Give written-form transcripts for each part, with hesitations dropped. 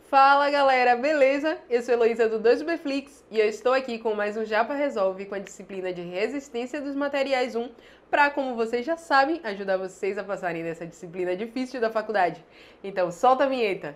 Fala galera, beleza? Eu sou Heloísa do 2Bflix e eu estou aqui com mais um Japa Resolve com a disciplina de Resistência dos Materiais 1 para, como vocês já sabem, ajudar vocês a passarem nessa disciplina difícil da faculdade. Então solta a vinheta!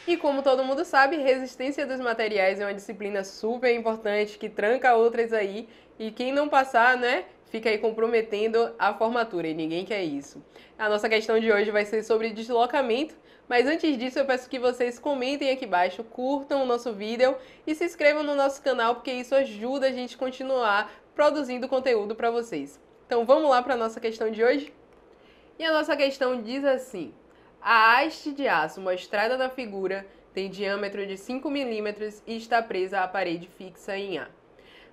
E como todo mundo sabe, resistência dos materiais é uma disciplina super importante que tranca outras aí e quem não passar, né, fica aí comprometendo a formatura e ninguém quer isso. A nossa questão de hoje vai ser sobre deslocamento, mas antes disso eu peço que vocês comentem aqui embaixo, curtam o nosso vídeo e se inscrevam no nosso canal porque isso ajuda a gente a continuar produzindo conteúdo para vocês. Então vamos lá para a nossa questão de hoje? E a nossa questão diz assim: a haste de aço mostrada na figura tem diâmetro de 5 milímetros e está presa à parede fixa em A.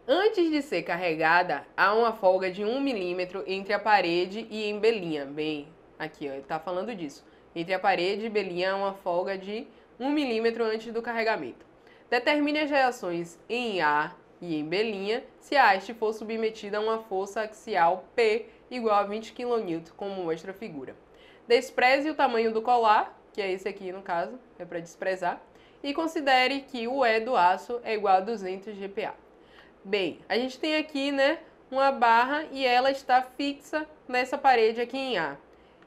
Antes de ser carregada, há uma folga de 1 milímetro entre a parede e embelinha. Bem, aqui ó, ele está falando disso. Entre a parede e embelinha há uma folga de 1 milímetro antes do carregamento. Determine as reações em A e em embelinha se a haste for submetida a uma força axial P igual a 20 kN, como mostra a figura. Despreze o tamanho do colar, que é esse aqui no caso, é para desprezar, e considere que o E do aço é igual a 200 GPa. Bem, a gente tem aqui, né, uma barra e ela está fixa nessa parede aqui em A.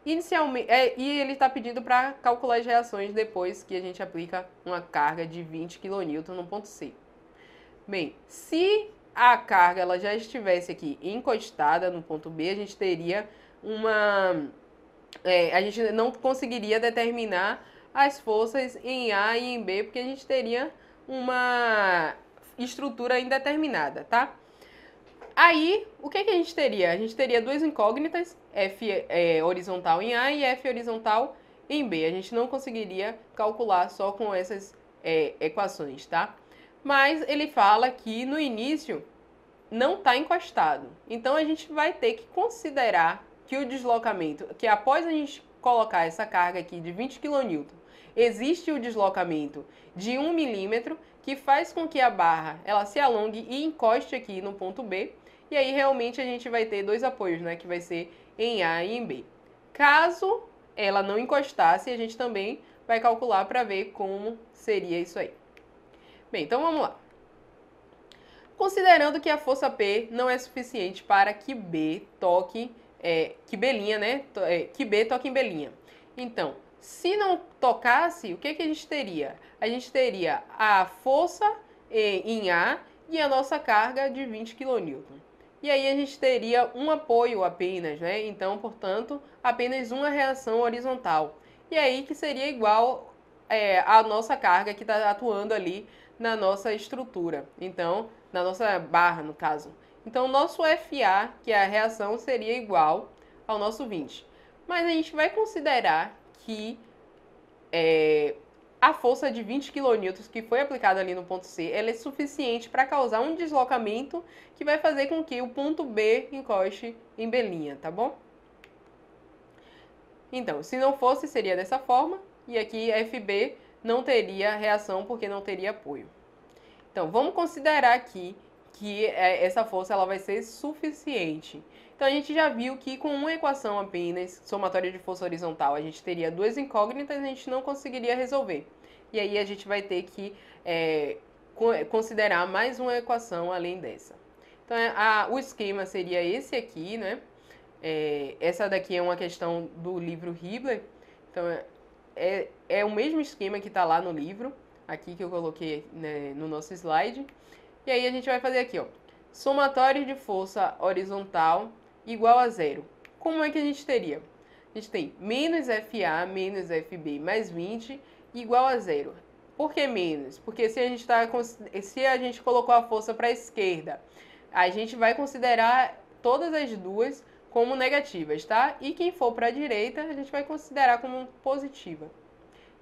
Inicialmente, e ele está pedindo para calcular as reações depois que a gente aplica uma carga de 20 kN no ponto C. Bem, se a carga ela já estivesse aqui encostada no ponto B, a gente teria a gente não conseguiria determinar as forças em A e em B, porque a gente teria uma estrutura indeterminada, tá? Aí, o que a gente teria? A gente teria duas incógnitas, F horizontal em A e F horizontal em B. A gente não conseguiria calcular só com essas equações, tá? Mas ele fala que no início não está encostado. Então, a gente vai ter que considerar que o deslocamento, que após a gente colocar essa carga aqui de 20 kN, existe o deslocamento de 1 milímetro que faz com que a barra ela se alongue e encoste aqui no ponto B. E aí realmente a gente vai ter dois apoios, né, que vai ser em A e em B. Caso ela não encostasse, a gente também vai calcular para ver como seria isso aí. Bem, então vamos lá. Considerando que a força P não é suficiente para que B toque que belinha, né? Que B toque em belinha. Então, se não tocasse, o que a gente teria? A gente teria a força em A e a nossa carga de 20 kN. E aí a gente teria um apoio apenas, né? Então, portanto, apenas uma reação horizontal. E aí que seria igual a nossa carga que está atuando ali na nossa estrutura. Então, na nossa barra, no caso. Então, o nosso FA, que é a reação, seria igual ao nosso 20. Mas a gente vai considerar que a força de 20 kN que foi aplicada ali no ponto C, ela é suficiente para causar um deslocamento que vai fazer com que o ponto B encoste em belinha, tá bom? Então, se não fosse, seria dessa forma. E aqui FB não teria reação porque não teria apoio. Então, vamos considerar aqui que essa força ela vai ser suficiente. Então, a gente já viu que com uma equação apenas, somatória de força horizontal, a gente teria duas incógnitas e a gente não conseguiria resolver. E aí a gente vai ter que considerar mais uma equação além dessa. Então, o esquema seria esse aqui, né? Essa daqui é uma questão do livro Hibbeler. Então, é o mesmo esquema que está lá no livro, aqui que eu coloquei, né, no nosso slide. E aí a gente vai fazer aqui, ó, somatório de força horizontal igual a zero. Como é que a gente teria? A gente tem menos FA menos FB mais 20 igual a zero. Por que menos? Porque se a gente colocou a força para a esquerda, a gente vai considerar todas as duas como negativas, tá? E quem for para a direita, a gente vai considerar como positiva.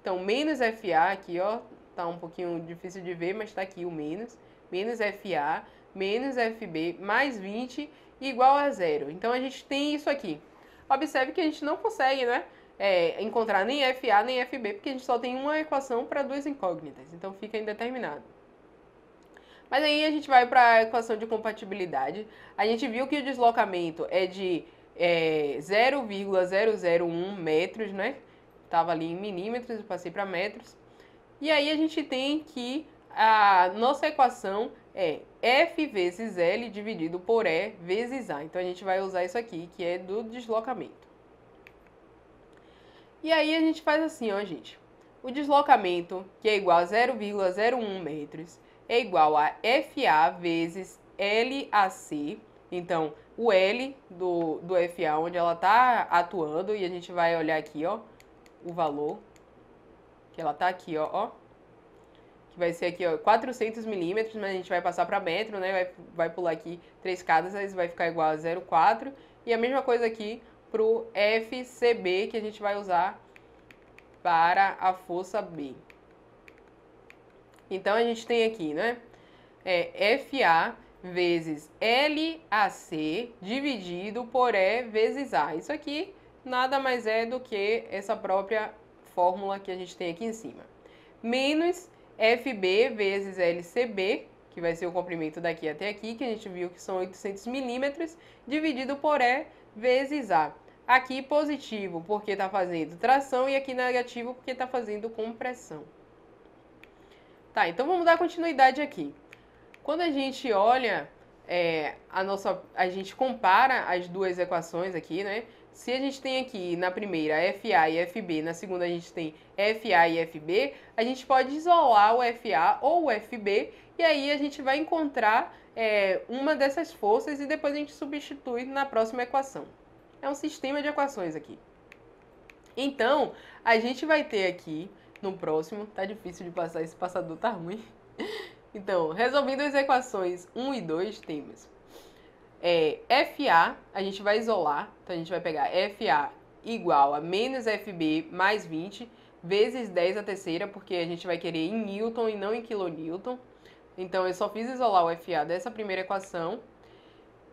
Então, menos FA aqui, ó, tá um pouquinho difícil de ver, mas tá aqui o menos. Menos FA, menos FB, mais 20, igual a zero. Então, a gente tem isso aqui. Observe que a gente não consegue, né, encontrar nem FA nem FB, porque a gente só tem uma equação para duas incógnitas. Então, fica indeterminado. Mas aí a gente vai para a equação de compatibilidade. A gente viu que o deslocamento é de 0,001 metros, né? estava ali em milímetros, eu passei para metros. E aí a gente tem que a nossa equação é F vezes L dividido por E vezes A. Então a gente vai usar isso aqui, que é do deslocamento. E aí a gente faz assim, ó, gente. O deslocamento, que é igual a 0,01 metros, é igual a FA vezes LAC. Então, o L do FA, onde ela está atuando, e a gente vai olhar aqui, ó, o valor, que ela está aqui, ó, que vai ser aqui, ó, 400 milímetros, mas a gente vai passar para metro, né, vai pular aqui 3 casas, aí vai ficar igual a 0,4. E a mesma coisa aqui para o FCB, que a gente vai usar para a força B. Então, a gente tem aqui, né, FA vezes LAC dividido por E vezes A. Isso aqui nada mais é do que essa própria fórmula que a gente tem aqui em cima. Menos FB vezes LCB, que vai ser o comprimento daqui até aqui, que a gente viu que são 800 milímetros, dividido por E vezes A. Aqui positivo porque está fazendo tração e aqui negativo porque está fazendo compressão. Tá, então vamos dar continuidade aqui. Quando a gente olha, a gente compara as duas equações aqui, né? Se a gente tem aqui na primeira FA e FB, na segunda a gente tem FA e FB, a gente pode isolar o FA ou o FB e aí a gente vai encontrar uma dessas forças e depois a gente substitui na próxima equação. É um sistema de equações aqui. Então, a gente vai ter aqui no próximo, tá difícil de passar, esse passador tá ruim. Então, resolvendo as equações 1 e 2, temos FA, a gente vai isolar, então a gente vai pegar FA igual a menos FB mais 20 vezes 10 a terceira, porque a gente vai querer em Newton e não em quilonewton. Então, eu só fiz isolar o FA dessa primeira equação.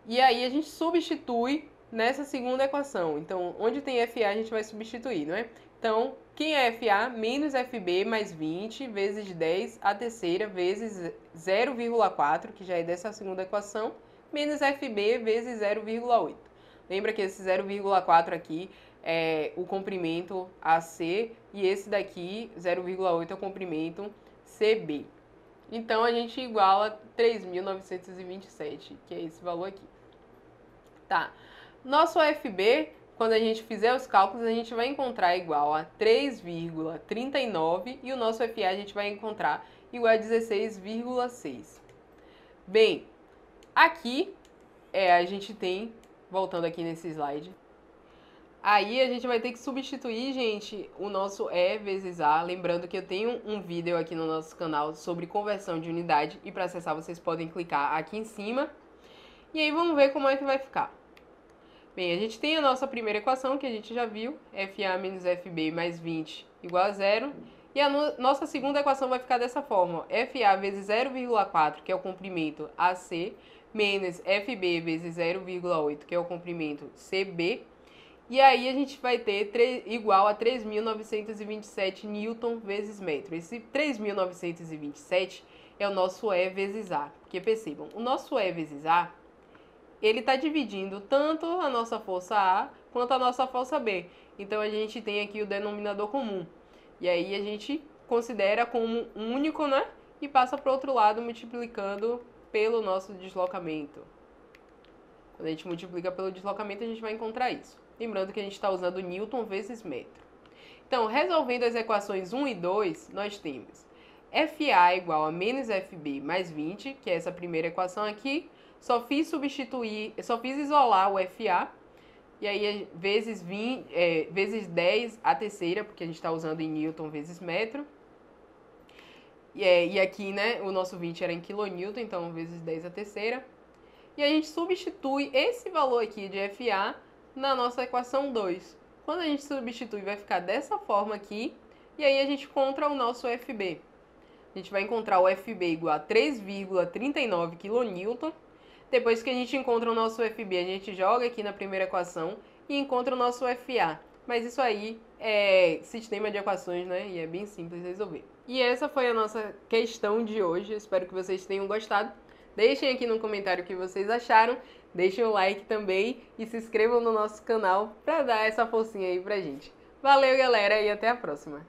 E aí, a gente substitui nessa segunda equação. Então, onde tem FA, a gente vai substituir, não é? Então, quem é FA? Menos FB mais 20 vezes 10 a terceira vezes 0,4, que já é dessa segunda equação, menos FB vezes 0,8. Lembra que esse 0,4 aqui é o comprimento AC e esse daqui, 0,8, é o comprimento CB. Então, a gente iguala 3.927, que é esse valor aqui. Tá. Nosso FB, quando a gente fizer os cálculos, a gente vai encontrar igual a 3,39 e o nosso FA a gente vai encontrar igual a 16,6. Bem, aqui a gente tem, voltando aqui nesse slide, aí a gente vai ter que substituir, gente, o nosso E vezes A. Lembrando que eu tenho um vídeo aqui no nosso canal sobre conversão de unidade e para acessar vocês podem clicar aqui em cima. E aí vamos ver como é que vai ficar. Bem, a gente tem a nossa primeira equação que a gente já viu, FA menos FB mais 20 igual a 0. E a nossa segunda equação vai ficar dessa forma, ó, FA vezes 0,4, que é o comprimento AC, menos FB vezes 0,8, que é o comprimento CB. E aí a gente vai ter igual a 3.927 newton vezes metro. Esse 3.927 é o nosso E vezes A. Porque percebam, o nosso E vezes A, ele está dividindo tanto a nossa força A quanto a nossa força B. Então, a gente tem aqui o denominador comum. E aí, a gente considera como único, né? E passa para o outro lado multiplicando pelo nosso deslocamento. Quando a gente multiplica pelo deslocamento, a gente vai encontrar isso. Lembrando que a gente está usando Newton vezes metro. Então, resolvendo as equações 1 e 2, nós temos FA igual a menos FB mais 20, que é essa primeira equação aqui. Só fiz isolar o FA, e aí vezes 10 a terceira, porque a gente está usando em Newton vezes metro. E aqui, né, o nosso 20 era em quilonewton, então vezes 10 a terceira. E a gente substitui esse valor aqui de FA na nossa equação 2. Quando a gente substitui, vai ficar dessa forma aqui, e aí a gente encontra o nosso FB. A gente vai encontrar o FB igual a 3,39 kN. Depois que a gente encontra o nosso FB, a gente joga aqui na primeira equação e encontra o nosso FA. Mas isso aí é sistema de equações, né? E é bem simples de resolver. E essa foi a nossa questão de hoje. Espero que vocês tenham gostado. Deixem aqui no comentário o que vocês acharam. Deixem o like também e se inscrevam no nosso canal para dar essa forcinha aí pra gente. Valeu, galera, e até a próxima!